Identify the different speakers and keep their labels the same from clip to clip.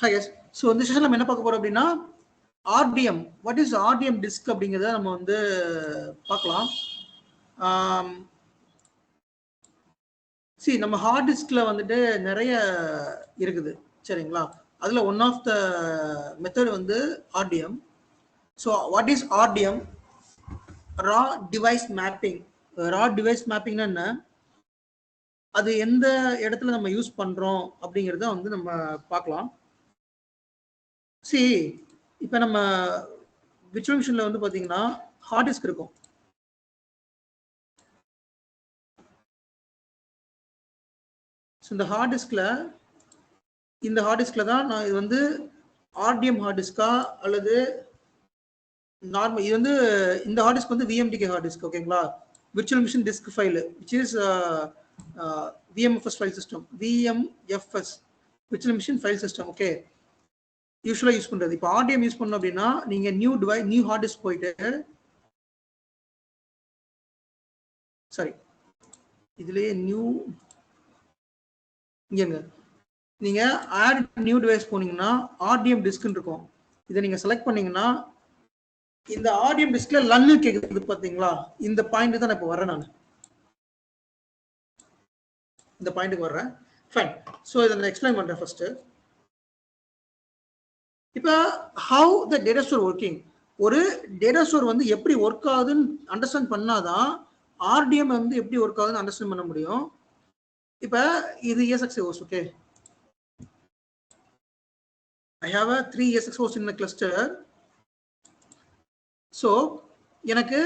Speaker 1: Hi guys. So இந்த செஷன்ல நம்ம என்ன பார்க்க போறோம் அப்படின்னா RDM. What is RDM disk அப்படிங்கறத நம்ம வந்து பார்க்கலாம். See நம்ம ஹார்ட் டிஸ்க்ல வந்துட்டு நிறைய இருக்குது சரிங்களா? அதுல one of the method வந்து RDM. So what is RDM? Raw device mapping. Raw device mapping னா என்ன? அது எந்த இடத்துல நம்ம யூஸ் பண்றோம் அப்படிங்கறத வந்து நம்ம பார்க்கலாம். See இப்போ நம்ம விர்ச்சுவல் மிஷின்ல வந்து பாத்தீங்கன்னா ஹார்ட் டிஸ்க் இருக்கும். இந்த ஹார்ட் டிஸ்க்ல தான் நான் இது வந்து RDM ஹார்ட் டிஸ்கா அல்லது நார்மல் இது வந்து இந்த ஹார்ட் டிஸ்க் வந்து VMTK ஹார்ட் டிஸ்க் ஓகேங்களா? Virtual machine disk file which is VMFS file system VMFS virtual machine file system okay யூசுவலா யூஸ் பண்றது. இப்போ RDM யூஸ் பண்ணோம் அப்படின்னா நீங்க நியூ ஹார்ட் டிஸ்க் போயிட்டு சாரி இதுலயே நீங்க ஆட் நியூ டிவைஸ் போனீங்கன்னா RDM டிஸ்க்னு இருக்கும். இதை நீங்க செலக்ட் பண்ணீங்கன்னா இந்த RDM டிஸ்க்ல லன்னு கேக்குது பாத்தீங்களா? இந்த பாயிண்ட் தான் நான் இப்போ வரேன். நான் இந்த பாயிண்ட்க்கு வர்றேன். ஃபைன். சோ இதை நான் எக்ஸ்பிளைன் பண்றேன் ஃபர்ஸ்ட். இப்போ how the data store working, ஒரு டேட்டா ஸ்டோர் வந்து எப்படி ஒர்க் ஆகுதுன்னு அண்டர்ஸ்டாண்ட் பண்ணாதான் RDM வந்து எப்படி ஒர்க் ஆகுதுன்னு அண்டர்ஸ்டாண்ட் பண்ண முடியும். இப்போ இது ESXi host okay. I have a 3 ESXi host in my cluster. So எனக்கு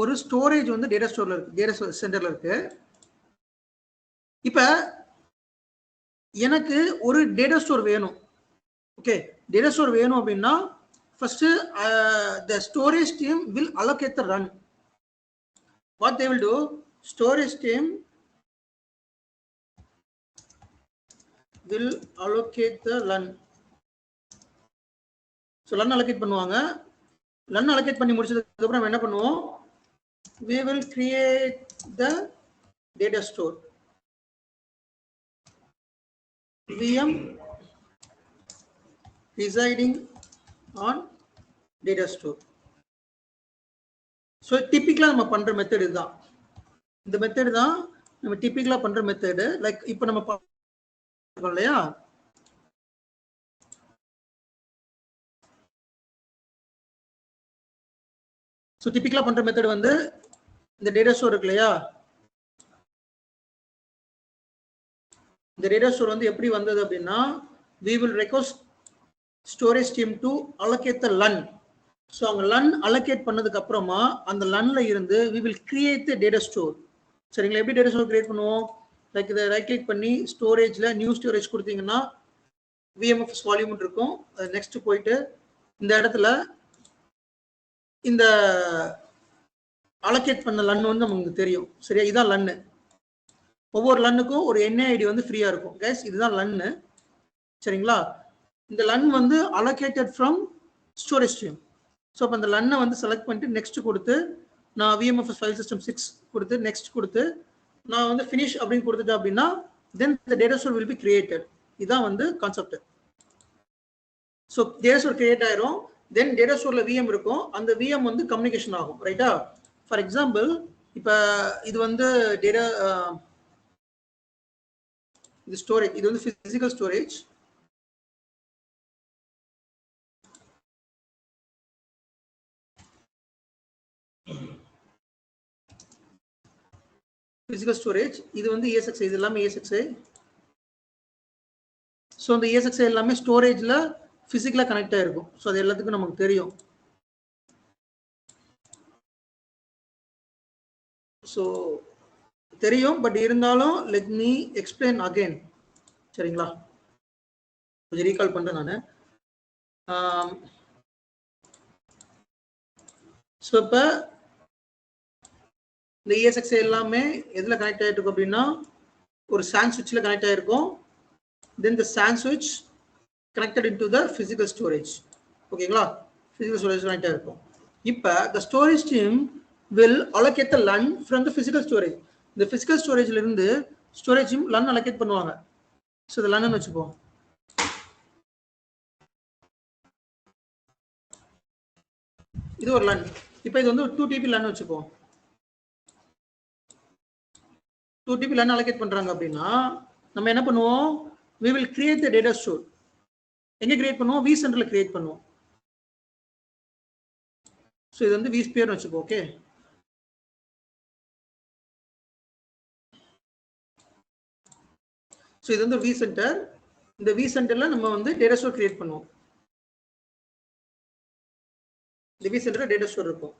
Speaker 1: ஒரு ஸ்டோரேஜ் வந்து டேட்டா ஸ்டோர்ல இருக்கு, டேட்டா சென்டர்ல இருக்கு. இப்போ எனக்கு ஒரு டேட்டா ஸ்டோர் வேணும். ஓகே டேட்டா ஸ்டோர் வேணும் அப்படின்னா first the storage team will allocate the run. What they will do, storage team will allocate the run. So run allocate பண்ணுவாங்க. run allocate பண்ணி முடிச்சதுக்கு அப்புறம் என்ன பண்ணுவோம், we will create the data store VM residing on data store. So typically நம்ம பண்ற method இதுதான். இந்த மெத்தட் தான் நம்ம டிபிக்கலா பண்ற மெத்தட். லைக் இப்போ நம்ம பார்க்கறோம் இல்லையா? ஸோ டிபிக்கலா பண்ற மெத்தட் வந்து இந்த டேட்டா ஸ்டோர் இருக்கு இல்லையா? இந்த டேட்டா ஸ்டோர் வந்து எப்படி வந்தது அப்படின்னா we will request storage team to allocate the LUN. So அவங்க LUN allocate பண்ணதுக்கு அப்புறமா அந்த LUNல இருந்து we will create the data store. சரிங்களா? எப்படி டேட்டா ஸ்டோர் கிரியேட் பண்ணுவோம்? லைக் இதை ரைட் கிளிக் பண்ணி ஸ்டோரேஜ்ல நியூ ஸ்டோரேஜ் கொடுத்தீங்கன்னா VMFS வால்யூம் இருக்கும். நெக்ஸ்ட் போயிட்டு இந்த இடத்துல இந்த allocate பண்ண LUN வந்து நமக்கு தெரியும். சரியா? இதான் LUN. ஒவ்வொரு LUNக்கும் ஒரு NAID வந்து ஃப்ரீயா இருக்கும். கைஸ் இதுதான் LUN. சரிங்களா? இந்த LUN வந்து allocated from storage stream. So அப்போ அந்த LUN வந்து செலக்ட் பண்ணிட்டு நெக்ஸ்ட் கொடுத்து நான் VMFS ஃபைல் சிஸ்டம் 6 கொடுத்து நெக்ஸ்ட் கொடுத்து நான் வந்து ஃபினிஷ் அப்படின்னு கொடுத்துட்டேன் அப்படின்னா தென் the data store will be created. இதான் வந்து concept. So data store create ஆயிரும். தென் டேட்டா ஸ்டோர்ல VM இருக்கும். அந்த VM வந்து கம்யூனிகேஷன் ஆகும். ரைட்டா? ஃபார் எக்ஸாம்பிள் இப்போ இது வந்து டேட்டா இது ஸ்டோரேஜ், இது வந்து பிசிக்கல் ஸ்டோரேஜ். பிசிக்கல் ஸ்டோரேஜ் இது வந்து ESXi, இது எல்லாமே ESXi. ஸோ அந்த ESXi எல்லாமே ஸ்டோரேஜ்ல பிசிக்கலா கனெக்ட் ஆயிருக்கும். ஸோ அது எல்லாத்துக்கும் நமக்கு தெரியும். ஸோ தெரியும், பட் இருந்தாலும் லெட் மீ எக்ஸ்பிளைன் அகைன். சரிங்களா? கொஞ்சம் ரீகால் பண்றேன் நான். ஸோ இப்போ இந்த ESXi எல்லாமே எதுல கனெக்ட் ஆயிட்டு இருக்கும் அப்படின்னா ஒரு SAN switchல கனெக்ட் ஆயிருக்கும். then the SAN switch connected into the physical storage. ஓகேங்களா? physical storage கனெக்ட் ஆயிருக்கும். இப்போ the storage team will allocate the LUN from the physical storage. இந்த physical storageல இருந்து storage team LUN allocate பண்ணுவாங்க. ஸோ இந்த LUN வச்சுப்போம். இது ஒரு LUN. இப்போ இது வந்து 2 TB LUN வச்சுப்போம். 2 TB LUN allocate பண்றாங்க அப்படின்னா நம்ம என்ன பண்ணுவோம்? We will create the data store. எங்க கிரியேட் பண்ணுவோம்? vCenter ல கிரியேட் பண்ணுவோம். ஸோ இது வந்து vSphere வச்சுப்போம். ஓகே, ஸோ இது வந்து vCenter. இந்த vCenterல நம்ம வந்து டேட்டா ஸ்டோர் கிரியேட் பண்ணுவோம். இந்த vCenterல டேட்டா ஸ்டோர் இருக்கும்.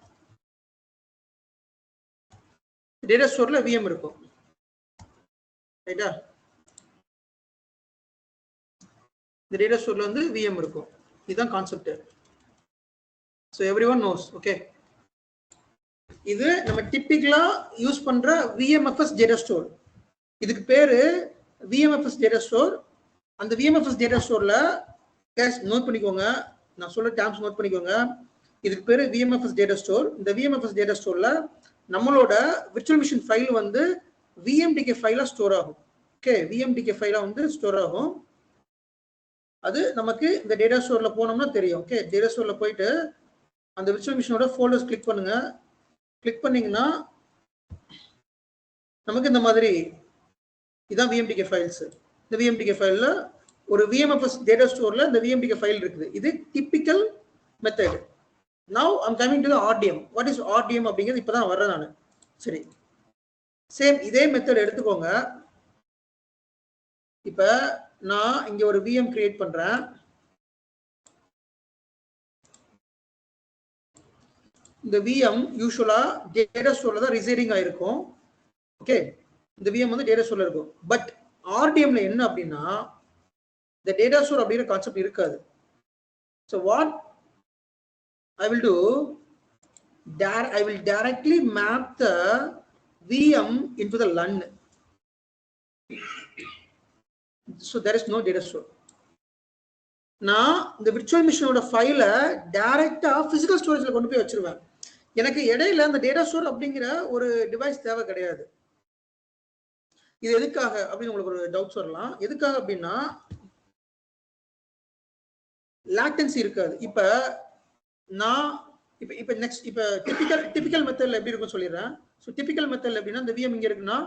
Speaker 1: டேட்டா ஸ்டோர்ல VM இருக்கும். ரைட்டா? இந்த டேட்டா ஸ்டோர்ல வந்து VM இருக்கும். இதுதான் concept. So everyone knows. Okay, இது நம்ம டிப்பிக்கலா யூஸ் பண்ற VMFS டேட்டா ஸ்டோர். இதுக்கு பேரு VMFS டேட்டா ஸ்டோர். அந்த VMFS டேட்டா ஸ்டோர்ல கேஷ் நோட் பண்ணிக்கோங்க, நான் சொல்ற டேர்ம்ஸ் நோட் பண்ணிக்கோங்க. இதுக்கு பேரு VMFS டேட்டா ஸ்டோர். இந்த VMFS டேட்டா ஸ்டோர்ல நம்மளோட விர்ச்சுவல் மிஷின் ஃபைல் வந்து VMDK ஃபைலா ஸ்டோர் ஆகும். ஓகே, VMDK ஃபைலா வந்து ஸ்டோர் ஆகும். அது நமக்கு இந்த டேட்டா ஸ்டோர்ல போனோம்னா தெரியும். ஓகே, டேட்டா ஸ்டோர்ல போயிட்டு அந்த விர்ச்சுவல் மிஷினோட ஃபோல்டர்ஸ் கிளிக் பண்ணுங்க. கிளிக் பண்ணீங்கன்னா நமக்கு இந்த மாதிரி இதான் VMDK ஃபைல்ஸ். இந்த VMDK ஃபைல்ல ஒரு VMFS டேட்டா ஸ்டோர்ல இந்த VMDK ஃபைல் இருக்குது. இது typical method. Now I'm coming to the RDM. What is RDM அப்படிங்கிறது இப்பதான் வர்றேன் நான். சரி, சேம் இதே மெத்தட் எடுத்துக்கோங்க. இப்ப நான் இங்க ஒரு VM கிரியேட் பண்றேன். இந்த VM யூசுவலா டேட்டா ஸ்டோர்ல தான் ரிசைடிங் ஆயிருக்கும். ஓகே, இந்த VM வந்து டேட்டா ஸ்டோர்ல இருக்கும். பட் RDMல என்ன அப்படின்னா இந்த டேட்டா ஸ்டோர் அப்படிங்கிற கான்செப்ட் இருக்காது. So what I will do, I will directly map the VM into the LUN. So there is no data store. நான் இந்த விர்ச்சுவல் மிஷினோட ஃபைல டைரக்டா பிசிக்கல் ஸ்டோரேஜ்ல கொண்டு போய் வச்சிருவேன். எனக்கு இடையில அந்த டேட்டா ஸ்டோர் அப்படிங்கிற ஒரு டிவைஸ் தேவை கிடையாது. இது எதுக்காக அப்படின்னு உங்களுக்கு ஒரு டவுட்ஸ் வரலாம். எதுக்காக அப்படின்னா லேட்டன்சி இருக்காது. இப்ப நான் இப்ப நெக்ஸ்ட் இப்ப டிபிக்கல் மெத்தட்ல எப்படி இருக்கும் சொல்லிடுறேன். ஸோ டிபிக்கல் மெத்தட்ல எப்படின்னா இந்த VM இங்க இருக்குன்னா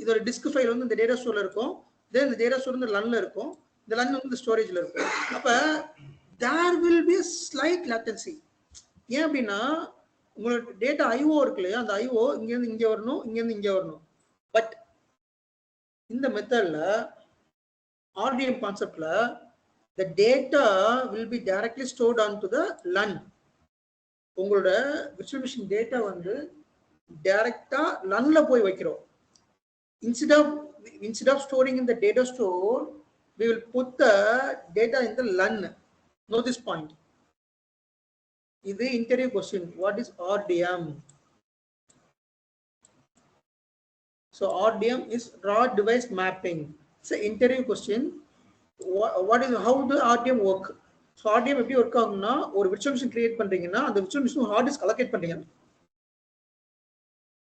Speaker 1: இது ஒரு டிஸ்க் ஃபைல் வந்து இந்த டேட்டா ஸ்டோர்ல இருக்கும். தென் இந்த டேட்டா ஸ்டோர் இந்த LUNல இருக்கும். இந்த LUN வந்து இந்த ஸ்டோரேஜ்ல இருக்கும். அப்ப there will be slight latency. ஏன் அப்படின்னா உங்களோட டேட்டா IO இருக்கு இல்லையா, அந்த IO இங்க இருந்து இங்க வரணும், இங்க இருந்து இங்க வரணும். பட் இந்த மெத்தட்ல RDM கான்செப்ட்ல the data will be directly stored onto the LUN. உங்களோட விர்ச்சுவல் மிஷின் டேட்டா வந்து டைரக்டா LUNல போய் வைக்கிறோம். Instead of storing in the data store, we will put the data in the LUN. Know this point. This is interview question. What is RDM? So RDM is raw device mapping. It's an interview question. What is how the RDM work? So RDM எப்படி work ஆகும்னா ஒரு virtual machine create பண்றீங்கன்னா அந்த virtual machine hard disk allocate பண்றீங்க.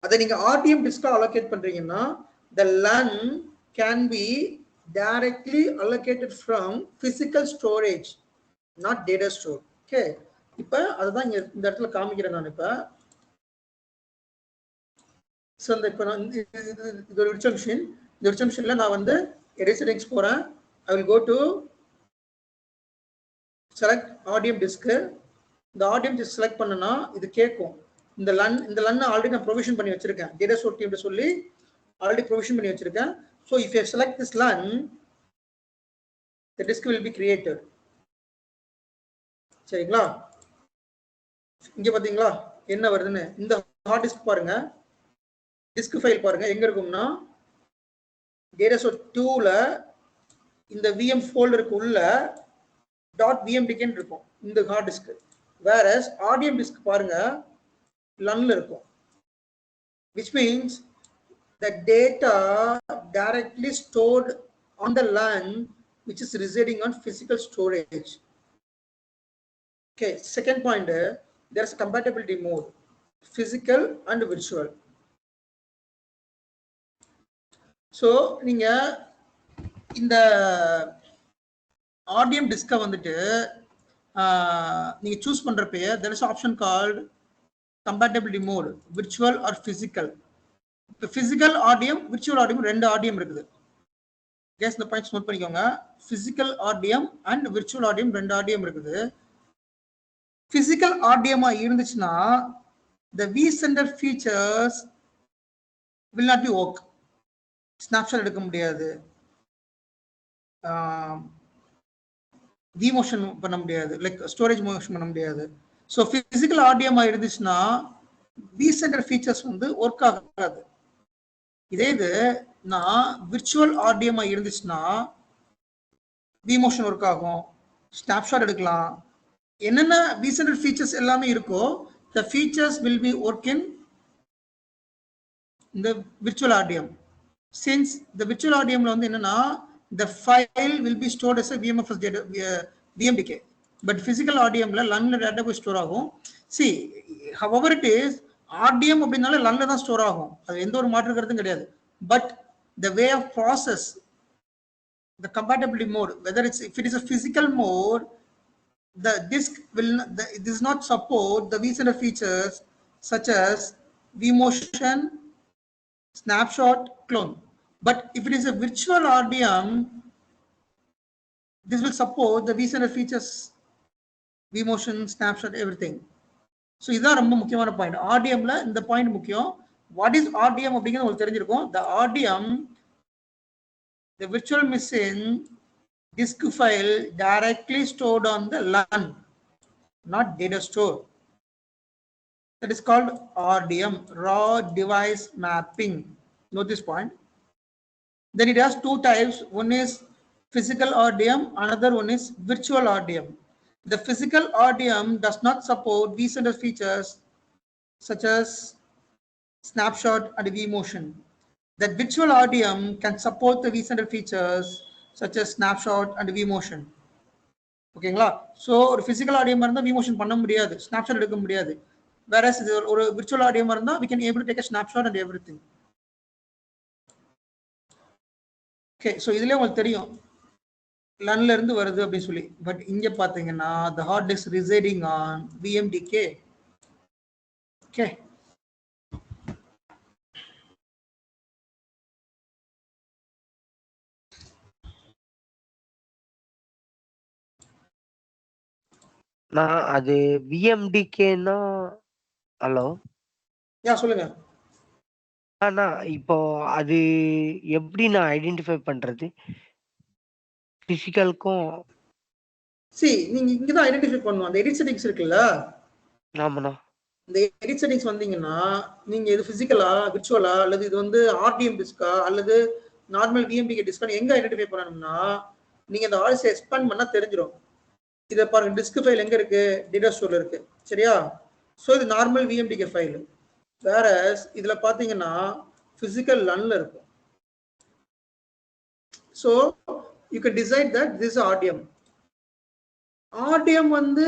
Speaker 1: அதை நீங்க RDM disk allocate பண்றீங்கன்னா the LUN can be directly allocated from physical storage, not data store. Okay, இப்போ அதுதான் இங்க இந்த இடத்துல காமிக்கிறேன் நான். இப்ப சோ இப்போ நான் இது ஒரு விர்ச்சுவல் மிஷின். இந்த விர்ச்சுவல் மிஷின்ல நான் வந்து செட்டிங்ஸ் போறேன். I will go to select RDM disk. இந்த RDM disk select பண்ணனா இது கேட்கும். இந்த LUN ஆல்ரெடி நான் ப்ரொவிஷன் பண்ணி வச்சிருக்கேன். டேட்டா ஸ்டோர் டீம்ல சொல்லி ஆல்ரெடி ப்ரொவிஷன் பண்ணி வச்சிருக்கேன். So if you select this LUN, the disk will be created. சரிங்களா? இங்க பாத்தீங்களா என்ன வருதுன்னு? இந்த ஹார்ட் டிஸ்க் பாருங்க, டிஸ்க் ஃபைல் பாருங்க எங்க இருக்கும்னா டேட்டா ஸ்டோர் 2ல இந்த VM ஃபோல்டருக்கு உள்ள .vmdk இருக்கும் இந்த hard disk. whereas RDM disk பாருங்க LUNல இருக்கும். which means the data directly stored on the LUN which is residing on physical storage. Okay, second point, there's a compatibility mode, physical and virtual. So நீங்க இந்த RDM disk வந்துட்டு நீங்க choose பண்றப்ப there is an option called compatibility mode, virtual or physical. இப்போ physical audium, virtual audium ரெண்டு audium இருக்குது. Guess the points note பண்ணிக்கோங்க. Physical audium and virtual audium ரெண்டு audium இருக்குது. Physical audium இருந்துச்சுன்னா the vCenter features will not be work. Snapshot எடுக்க முடியாது, vMotion பண்ண முடியாது, லைக் ஸ்டோரேஜ் மோஷன் பண்ண முடியாது. ஸோ பிசிக்கல் ஆடியமா இருந்துச்சுன்னா vCenter ஃபீச்சர்ஸ் வந்து ஒர்க் ஆகாது. இதே இது நான் விர்ச்சுவல் ஆடியமா இருந்துச்சுன்னா vMotion ஒர்க் ஆகும், ஸ்னாப்ஷாட் எடுக்கலாம், என்னென்ன vCenter ஃபீச்சர்ஸ் எல்லாமே இருக்கோ the features will be working in the virtual audium. Since the virtual audium வந்து என்னன்னா the file will be stored as a VMFS data, VMDK, but physical audium la LUN la data போய் store ஆகும். See, however it is, audium அப்படினால LUN la தான் store ஆகும், அது எந்த ஒரு மாற்று கருத்தும் கிடையாது. But the way of process, the compatibility mode, whether it's if it is a physical mode, the disk will it does not support the vCenter features such as vMotion, snapshot, clone. But if it is a virtual audium, this will support the vCenter features, vMotion, snapshot, everything. So இதுதான் ரொம்ப முக்கியமான point. ஆடியம்ல இந்த point முக்கியம். What is ஆடியம் அப்படிங்கிறது உங்களுக்கு தெரிஞ்சிருக்கும். The audium, the virtual machine disk file directly stored on the LUN, not data store. That is called RDM, raw device mapping. Note this point. Then it has two types. One is physical RDM, another one is virtual RDM. The physical RDM does not support vCenter features such as snapshot and vMotion. The virtual RDM can support the vCenter features such as snapshot and vMotion. ஓகேங்களா? So ஒரு physical RDM இருந்தால் vMotion பண்ண முடியாது, snapshot எடுக்க முடியாது. Whereas இது ஒரு virtual RDM இருந்தால் we can able to take a snapshot and everything. Okay, so இதுலேயே உங்களுக்கு தெரியும் LUNல இருந்து வருது அப்படின்னு சொல்லி. பட் இங்க பாத்தீங்கன்னா the hard disk residing on VMDK. Okay,
Speaker 2: நான் அது VMDKன்னா ஹலோ
Speaker 1: யா சொல்லுங்க.
Speaker 2: அண்ணா இப்போ அது எப்படி நான் ஐடென்டிஃபை பண்றது பிசிக்கலுக்கும்?
Speaker 1: நீங்க இங்க தான் ஐடென்டிஃபை பண்ணணும். அந்த எடிட் செட்டிங்ஸ் இருக்குல்ல,
Speaker 2: ஆமாண்ணா.
Speaker 1: இந்த எடிட் செட்டிங்ஸ் வந்தீங்கன்னா நீங்க இது பிசிக்கலா, விர்ச்சுவலா, அல்லது இது வந்து ஆர்டிஎம் டிஸ்கா அல்லது நார்மல் விஎம்டிகே டிஸ்கா எங்க ஐடென்டிஃபை பண்ணணும்னா நீங்க இந்த ஆர்எஸ் எக்ஸ்பேண்ட் பண்ணா தெரிஞ்சிடும். இதை பாருங்க, டிஸ்க் ஃபைல் எங்க இருக்கு, டேட்டா ஸ்டோர்ல இருக்கு, சரியா? ஸோ இது நார்மல் விஎம்டிகே ஃபைல். வேற இதுல பாத்தீங்கன்னா பிசிக்கல் LUNல இருக்கும். So you can decide that this RTM. RTM வந்து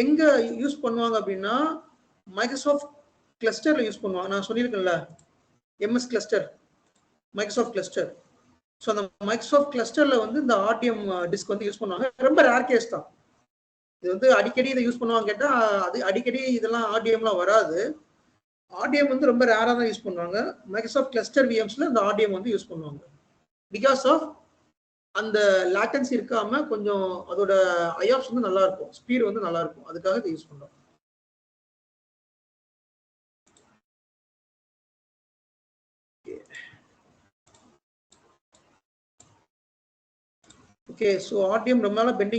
Speaker 1: எங்க யூஸ் பண்ணுவாங்க அப்படின்னா மைக்ரோசாஃப்ட் கிளஸ்டர்ல யூஸ் பண்ணுவாங்க. நான் சொல்லியிருக்கேன்ல MS cluster, Microsoft cluster. So அந்த மைக்ரோசாஃப்ட் கிளஸ்டர்ல வந்து இந்த ஆர்டிஎம் டிஸ்க் வந்து யூஸ் பண்ணுவாங்க. ரொம்ப ரேர் கேஸ் தான் இது, வந்து அடிக்கடி இதை யூஸ் பண்ணுவாங்க கேட்டா அது அடிக்கடி இதெல்லாம் ஆர்டிஎம்லாம் வராது. ஆர்டிஎம் வந்து ரொம்ப ரேரா தான் யூஸ் பண்ணுவாங்க. மைக்ரோசாஃப்ட் கிளஸ்டர் விஎம்ஸ்ல இந்த ஆர்டிஎம் வந்து யூஸ் பண்ணுவாங்க. பிகாஸ் ஆஃப் அந்த லேட்டன்சி இருக்காம கொஞ்சம் அதோட ஐஆப்ஸ் வந்து நல்லா இருக்கும், ஸ்பீட் வந்து நல்லா இருக்கும், அதுக்காக இதை யூஸ் பண்றோம். ஓகே, ஸோ ஆர்டிஎம் ரொம்ப நாளா பெண்டிங்